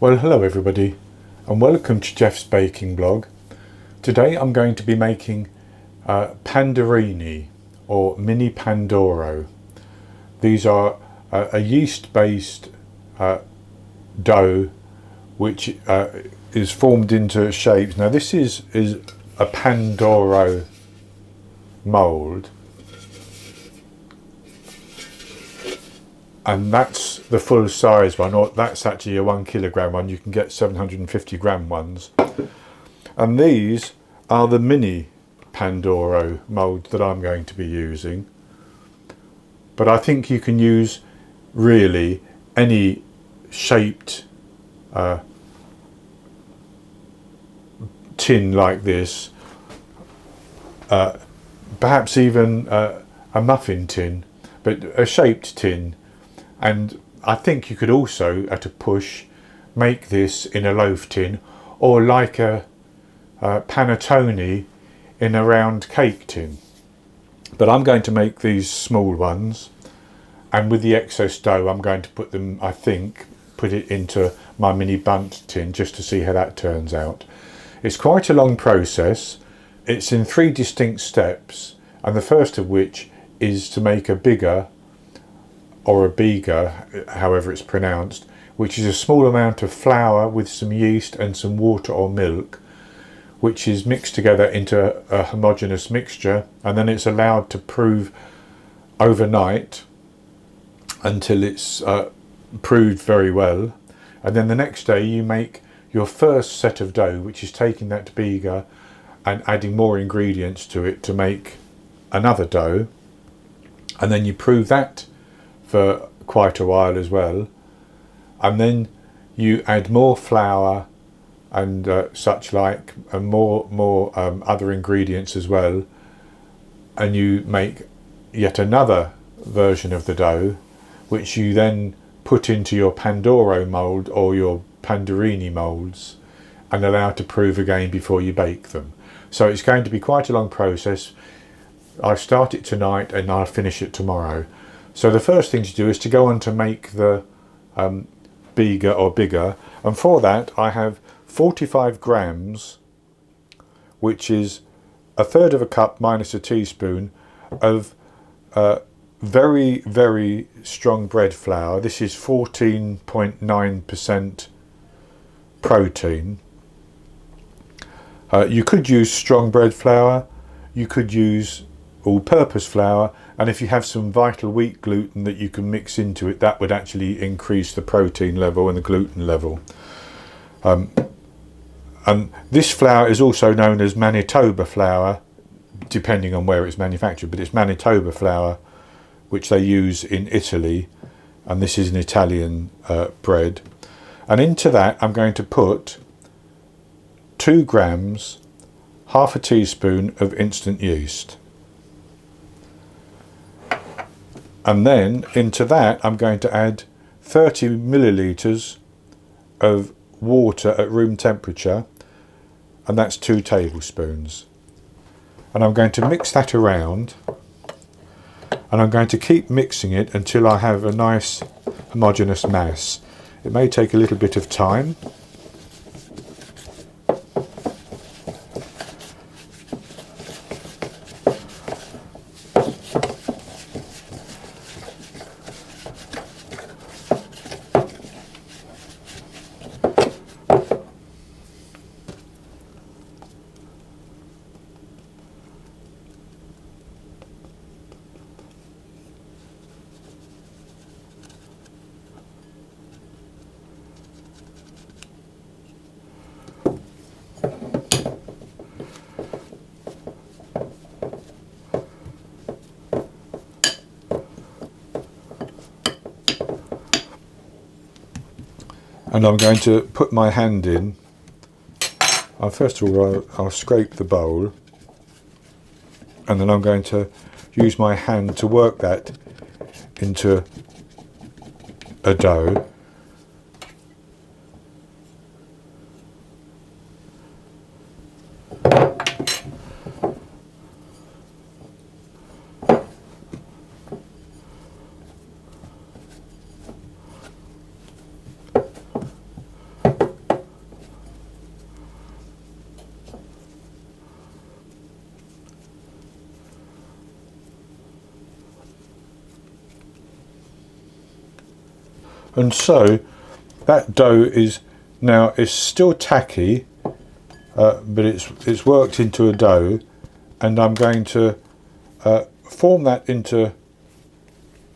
Well, hello everybody and welcome to Jeff's baking blog. Today I'm going to be making Pandorini or mini Pandoro. These are a yeast based dough which is formed into shapes. Now this is a Pandoro mould, and that's the full size one, or that's actually a 1 kilogram one. You can get 750 gram ones, and these are the mini Pandoro molds that I'm going to be using. But I think you can use really any shaped tin like this, perhaps even a muffin tin, but a shaped tin. And I think you could also, at a push, make this in a loaf tin, or like a panettone in a round cake tin. But I'm going to make these small ones, and with the excess dough I'm going to put them, I think, put it into my mini bundt tin just to see how that turns out. It's quite a long process. It's in 3 distinct steps, and the first of which is to make a Biga, or a Biga, however it's pronounced, which is a small amount of flour with some yeast and some water or milk, which is mixed together into a homogeneous mixture, and then it's allowed to prove overnight until it's proved very well. And then the next day you make your first set of dough, which is taking that Biga and adding more ingredients to it to make another dough, and then you prove that for quite a while as well, and then you add more flour and such like, and more other ingredients as well, and you make yet another version of the dough, which you then put into your Pandoro mould or your Pandorini moulds and allow to prove again before you bake them. So it's going to be quite a long process. I'll start it tonight and I'll finish it tomorrow. So the first thing to do is to go on to make the Biga or bigger, and for that I have 45 grams, which is 1/3 of a cup minus a teaspoon of very, very strong bread flour. This is 14.9% protein. You could use strong bread flour, you could use all-purpose flour, and if you have some vital wheat gluten that you can mix into it, that would actually increase the protein level and the gluten level. And this flour is also known as Manitoba flour, depending on where it's manufactured, but it's Manitoba flour which they use in Italy, and this is an Italian bread. And into that I'm going to put 2 grams, half a teaspoon of instant yeast. And then into that I'm going to add 30 millilitres of water at room temperature, and that's 2 tablespoons. And I'm going to mix that around, and I'm going to keep mixing it until I have a nice homogeneous mass. It may take a little bit of time. And I'm going to put my hand in. First of all, I'll scrape the bowl, and then I'm going to use my hand to work that into a dough. And so that dough is still tacky, but it's worked into a dough, and I'm going to form that into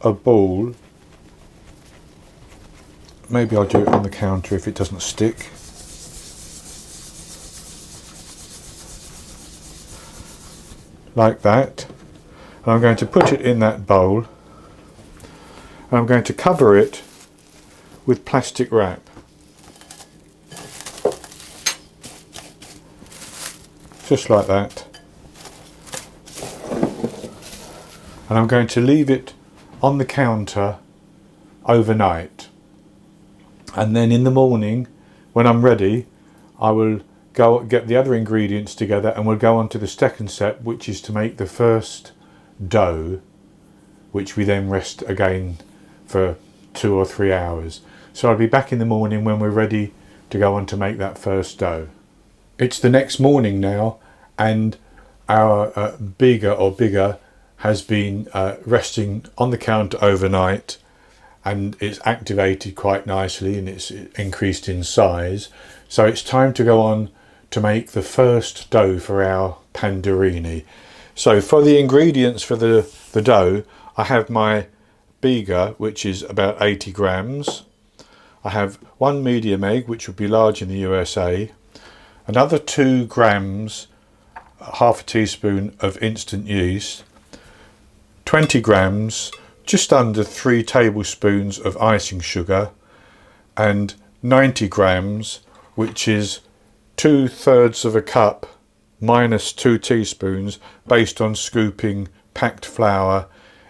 a ball. Maybe I'll do it on the counter if it doesn't stick. Like that. And I'm going to put it in that bowl, and I'm going to cover it with plastic wrap. Just like that. And I'm going to leave it on the counter overnight. And then in the morning, when I'm ready, I will go get the other ingredients together, and we'll go on to the second step, which is to make the first dough, which we then rest again for 2 or 3 hours. So I'll be back in the morning when we're ready to go on to make that first dough. It's the next morning now, and our Biga has been resting on the counter overnight, and it's activated quite nicely and it's increased in size. So it's time to go on to make the first dough for our Pandorini. So for the ingredients for the dough, I have my Biga, which is about 80 grams. I have 1 medium egg, which would be large in the USA. Another 2 grams, half a teaspoon of instant yeast. 20 grams, just under 3 tablespoons of icing sugar, and 90 grams, which is 2/3 of a cup minus 2 teaspoons, based on scooping packed flour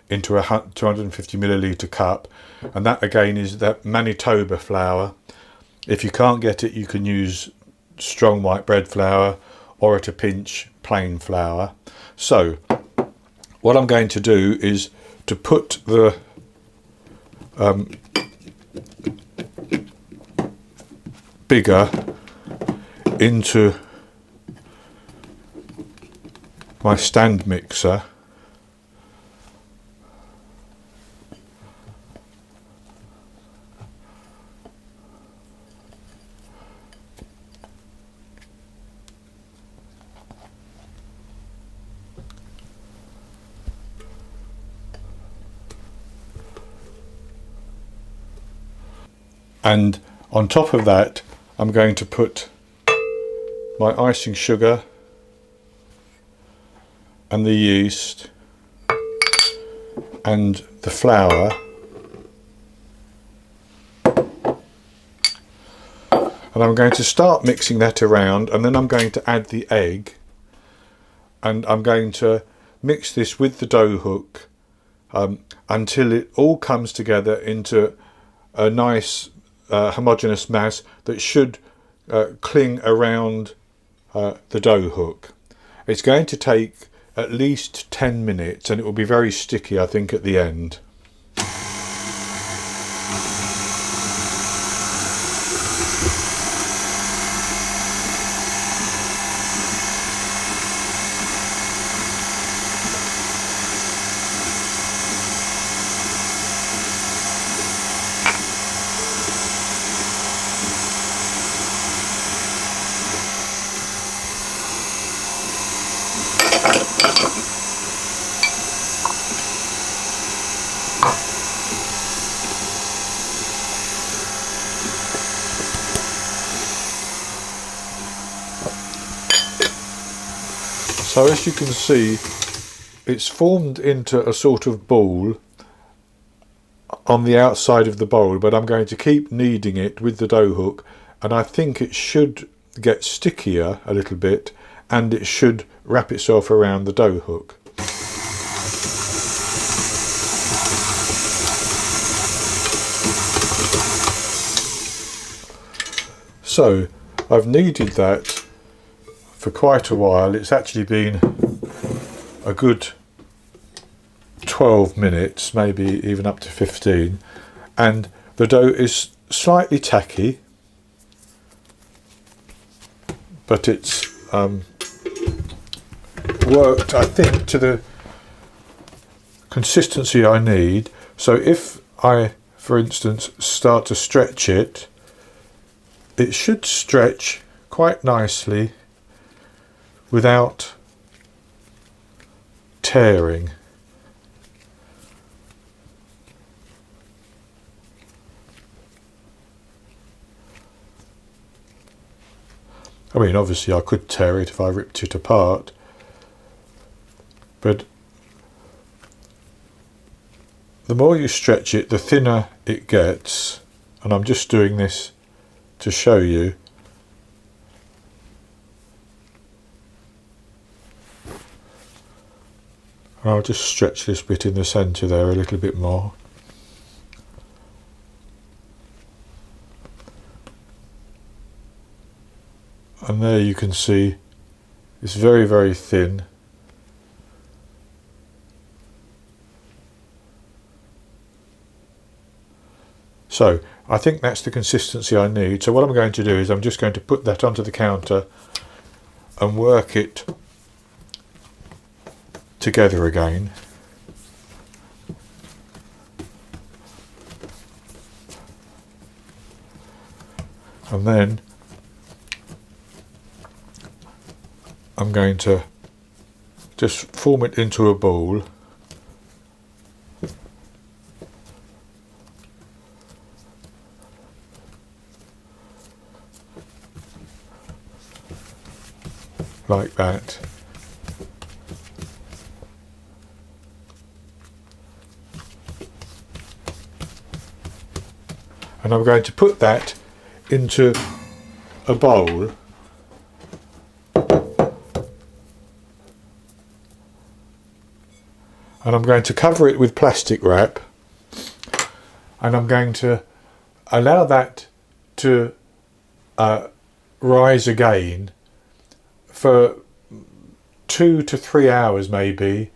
into a 250 milliliter cup. And that again is that Manitoba flour. If you can't get it, you can use strong white bread flour, or at a pinch plain flour. So what I'm going to do is to put the Biga into my stand mixer, and on top of that I'm going to put my icing sugar and the yeast and the flour, and I'm going to start mixing that around, and then I'm going to add the egg, and I'm going to mix this with the dough hook until it all comes together into a nice homogeneous mass that should cling around the dough hook. It's going to take at least 10 minutes, and it will be very sticky, I think, at the end. So as you can see, it's formed into a sort of ball on the outside of the bowl, but I'm going to keep kneading it with the dough hook, and I think it should get stickier a little bit, and it should wrap itself around the dough hook. So I've kneaded that for quite a while. It's actually been a good 12 minutes, maybe even up to 15, and the dough is slightly tacky, but it's worked, I think, to the consistency I need. So if I for instance, start to stretch it, it should stretch quite nicely without tearing. I mean, obviously I could tear it if I ripped it apart, but the more you stretch it, the thinner it gets, and I'm just doing this to show you. And I'll just stretch this bit in the centre there a little bit more. And there you can see it's very, very thin. So I think that's the consistency I need. So what I'm going to do is I'm just going to put that onto the counter and work it together again. And then I'm going to just form it into a ball. Like that. And I'm going to put that into a bowl. And I'm going to cover it with plastic wrap, and I'm going to allow that to rise again for 2 to 3 hours maybe,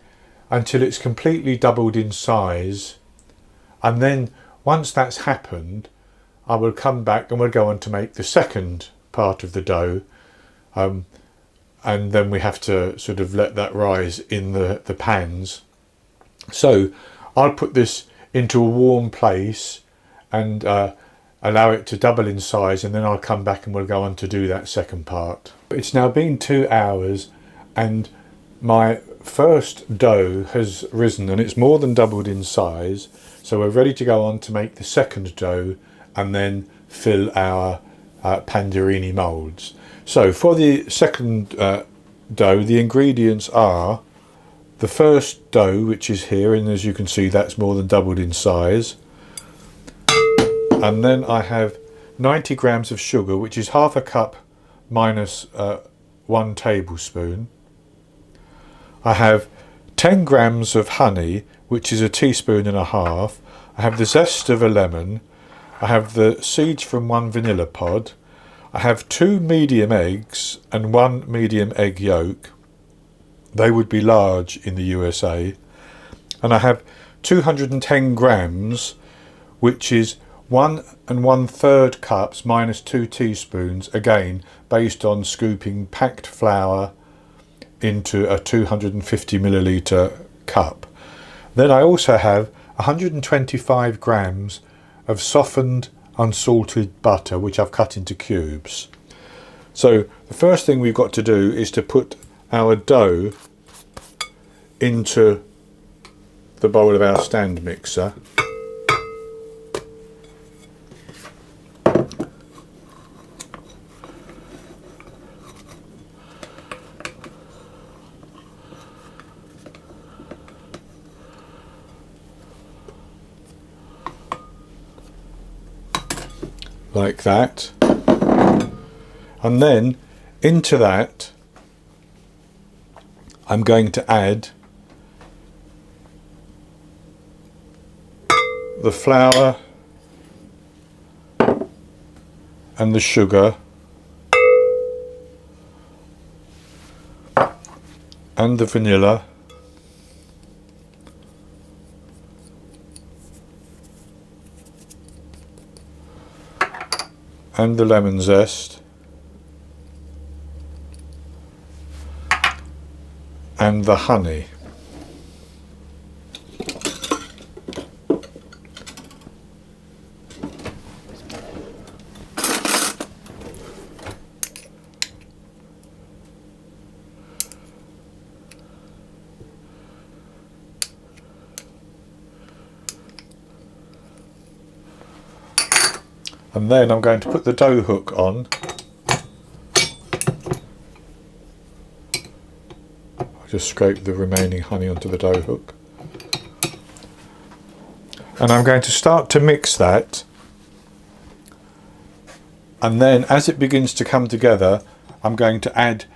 until it's completely doubled in size. And then once that's happened, I will come back and we'll go on to make the second part of the dough, and then we have to sort of let that rise in the pans. So I'll put this into a warm place and allow it to double in size, and then I'll come back and we'll go on to do that second part. It's now been 2 hours and my first dough has risen and it's more than doubled in size. So we're ready to go on to make the second dough and then fill our Pandorini moulds. So for the second dough, the ingredients are the first dough, which is here, and as you can see that's more than doubled in size. And then I have 90 grams of sugar, which is half a cup minus 1 tablespoon. I have 10 grams of honey, which is 1.5 teaspoons. I have the zest of a lemon. I have the seeds from 1 vanilla pod. I have 2 medium eggs and 1 medium egg yolk. They would be large in the USA. And I have 210 grams, which is 1 1/3 cups minus 2 teaspoons, again based on scooping packed flour into a 250 milliliter cup. Then I also have 125 grams of softened unsalted butter, which I've cut into cubes. So the first thing we've got to do is to put our dough into the bowl of our stand mixer. Like that. And then into that I'm going to add the flour and the sugar and the vanilla and the lemon zest and the honey. And then I'm going to put the dough hook on. I'll just scrape the remaining honey onto the dough hook. And I'm going to start to mix that. And then as it begins to come together, I'm going to add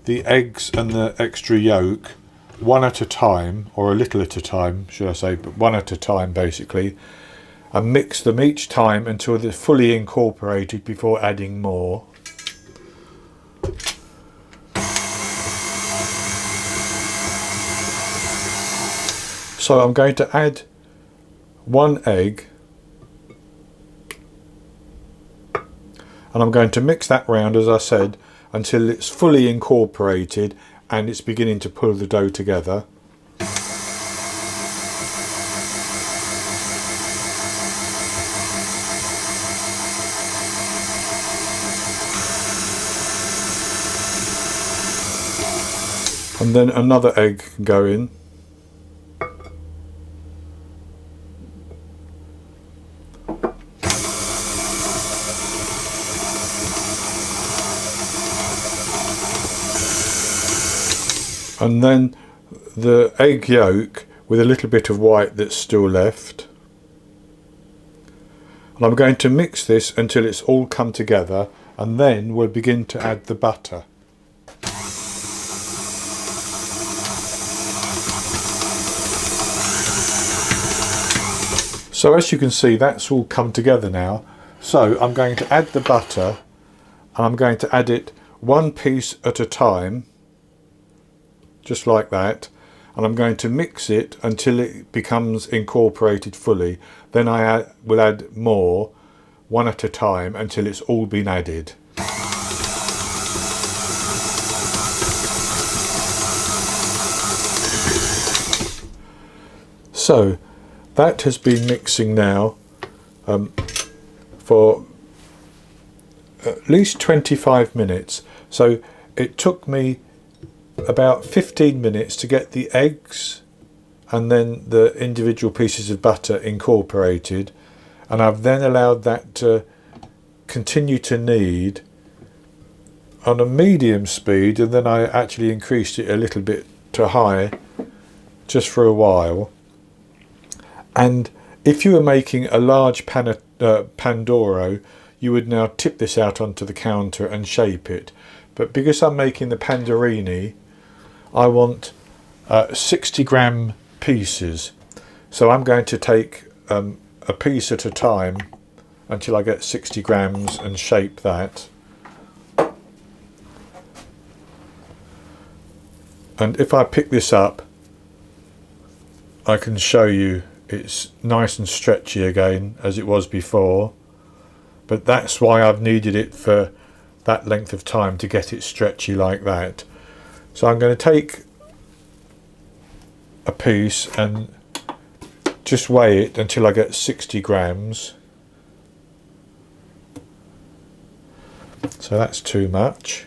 the eggs and the extra yolk one at a time, or a little at a time, should I say, but one at a time basically, and mix them each time until they're fully incorporated before adding more. So I'm going to add 1 egg, and I'm going to mix that round, as I said, until it's fully incorporated and it's beginning to pull the dough together. And then another egg can go in. And then the egg yolk with a little bit of white that's still left. And I'm going to mix this until it's all come together, and then we'll begin to add the butter. So as you can see, that's all come together now. So I'm going to add the butter, and I'm going to add it 1 piece at a time, just like that, and I'm going to mix it until it becomes incorporated fully. Then I will add more, 1 at a time, until it's all been added. So that has been mixing now for at least 25 minutes. So it took me about 15 minutes to get the eggs and then the individual pieces of butter incorporated, and I've then allowed that to continue to knead on a medium speed, and then I actually increased it a little bit to high just for a while. And if you were making a large Pandoro, you would now tip this out onto the counter and shape it. But because I'm making the Pandorini, I want 60-gram pieces. So I'm going to take a piece at a time until I get 60 grams and shape that. And if I pick this up, I can show you it's nice and stretchy again as it was before, but that's why I've kneaded it for that length of time, to get it stretchy like that. So I'm going to take a piece and just weigh it until I get 60 grams. So that's too much.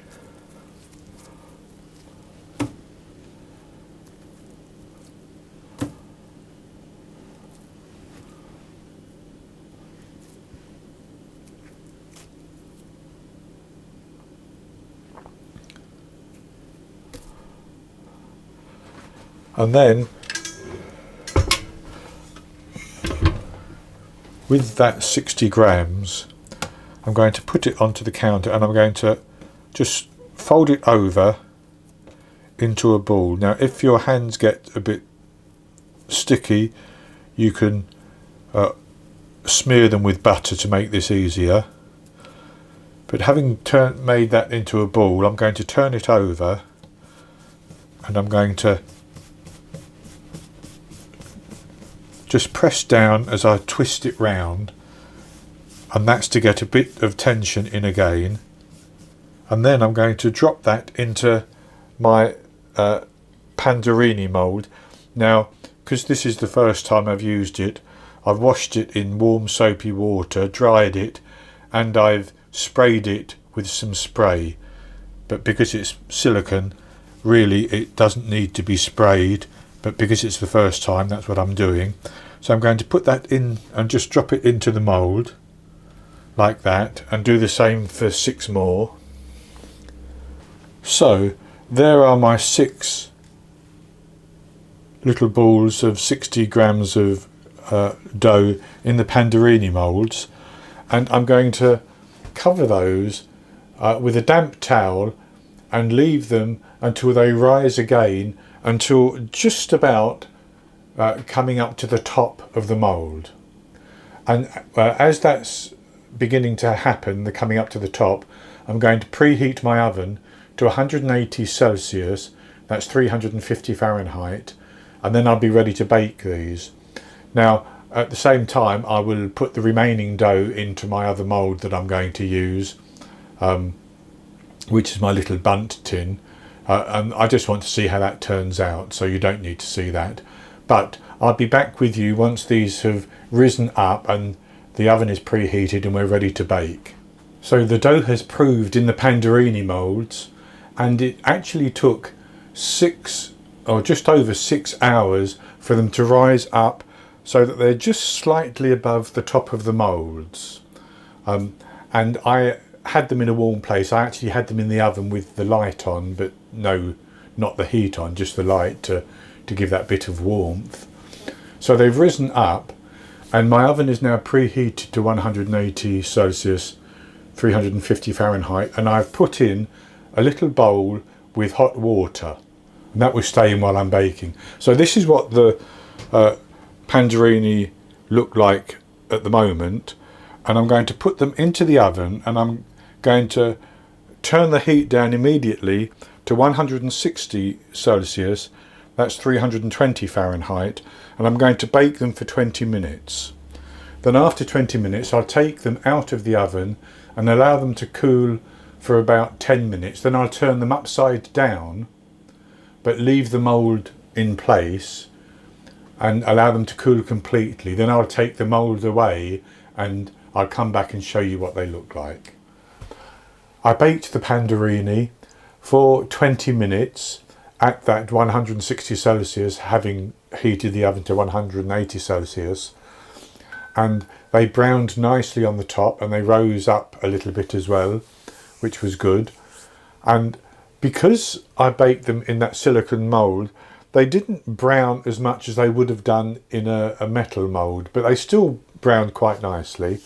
And then with that 60 grams, I'm going to put it onto the counter, and I'm going to just fold it over into a ball. Now if your hands get a bit sticky, you can smear them with butter to make this easier. But having made that into a ball, I'm going to turn it over, and I'm going to just press down as I twist it round, and that's to get a bit of tension in again. And then I'm going to drop that into my Pandorini mould. Now, because this is the first time I've used it, I've washed it in warm soapy water, dried it, and I've sprayed it with some spray. But because it's silicone, really it doesn't need to be sprayed, but because it's the first time, that's what I'm doing. So I'm going to put that in and just drop it into the mould, like that, and do the same for 6 more. So there are my 6 little balls of 60 grams of dough in the Pandorini moulds, and I'm going to cover those with a damp towel and leave them until they rise again, until just about coming up to the top of the mould. And as that's beginning to happen, the coming up to the top, I'm going to preheat my oven to 180 Celsius, that's 350 Fahrenheit, and then I'll be ready to bake these. Now, at the same time, I will put the remaining dough into my other mould that I'm going to use, which is my little bundt tin. And I just want to see how that turns out, so you don't need to see that. But I'll be back with you once these have risen up and the oven is preheated and we're ready to bake. So the dough has proved in the Pandorini moulds, and it actually took 6 or just over 6 hours for them to rise up so that they're just slightly above the top of the moulds. And I had them in a warm place. I actually had them in the oven with the light on, but no, not the heat on, just the light to give that bit of warmth. So they've risen up, and my oven is now preheated to 180 Celsius, 350 Fahrenheit, and I've put in a little bowl with hot water, and that will stay in while I'm baking. So this is what the Pandorini look like at the moment, and I'm going to put them into the oven, and I'm going to turn the heat down immediately to 160 Celsius, that's 320 Fahrenheit, and I'm going to bake them for 20 minutes. Then after 20 minutes I'll take them out of the oven and allow them to cool for about 10 minutes. Then I'll turn them upside down but leave the mould in place and allow them to cool completely. Then I'll take the mould away and I'll come back and show you what they look like. I baked the Pandorini for 20 minutes at that 160 Celsius, having heated the oven to 180 Celsius, and they browned nicely on the top and they rose up a little bit as well, which was good. And because I baked them in that silicone mould, they didn't brown as much as they would have done in a metal mould, but they still browned quite nicely.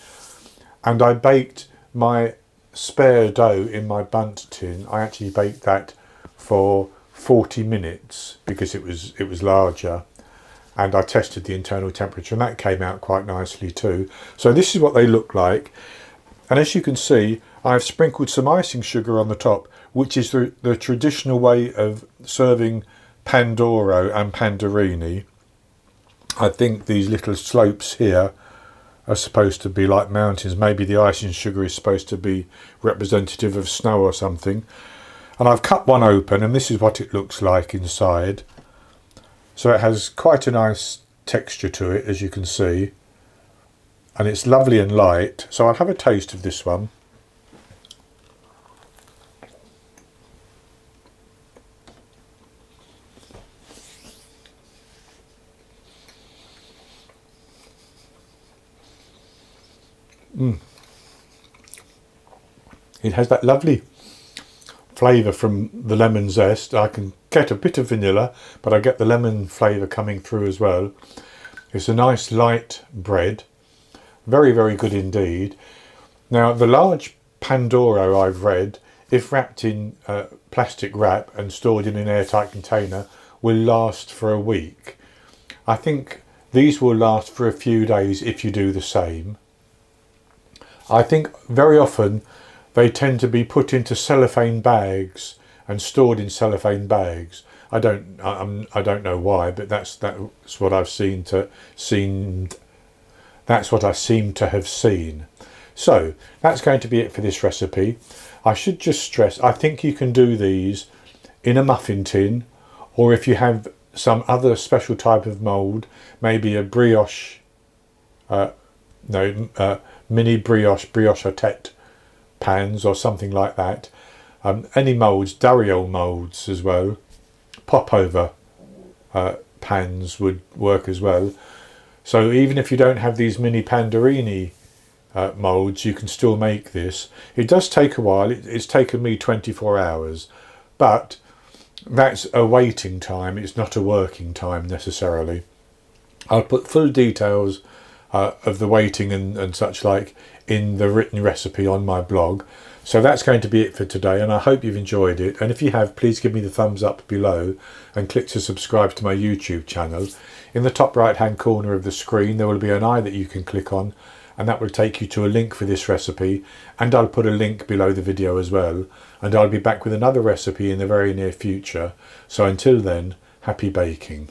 And I baked my spare dough in my bundt tin. I actually baked that for 40 minutes because it was larger, and I tested the internal temperature and that came out quite nicely too. So this is what they look like, and as you can see I've sprinkled some icing sugar on the top, which is the traditional way of serving Pandoro and Pandorini. I think these little slopes here are supposed to be like mountains. Maybe the icing sugar is supposed to be representative of snow or something. And I've cut one open and this is what it looks like inside. So it has quite a nice texture to it, as you can see, and it's lovely and light. So I'll have a taste of this one. It has that lovely flavour from the lemon zest. I can get a bit of vanilla, but I get the lemon flavour coming through as well. It's a nice light bread, very, very good indeed. Now the large Pandoro, I've read, if wrapped in plastic wrap and stored in an airtight container, will last for a week. I think these will last for a few days if you do the same. I think very often they tend to be put into cellophane bags and stored in cellophane bags. I don't know why, but that's what I've that's what I seem to have seen. So that's going to be it for this recipe. I should just stress, I think you can do these in a muffin tin, or if you have some other special type of mould, maybe a brioche, mini brioche pans or something like that. Any moulds, Dariol moulds as well, popover pans would work as well. So even if you don't have these mini Pandorini moulds, you can still make this. It does take a while. It's taken me 24 hours, but that's a waiting time. It's not a working time necessarily. I'll put full details of the waiting and such like in the written recipe on my blog. So that's going to be it for today, and I hope you've enjoyed it. And if you have, please give me the thumbs up below and click to subscribe to my YouTube channel. In the top right hand corner of the screen there will be an eye that you can click on, and that will take you to a link for this recipe, and I'll put a link below the video as well. And I'll be back with another recipe in the very near future. So until then, happy baking.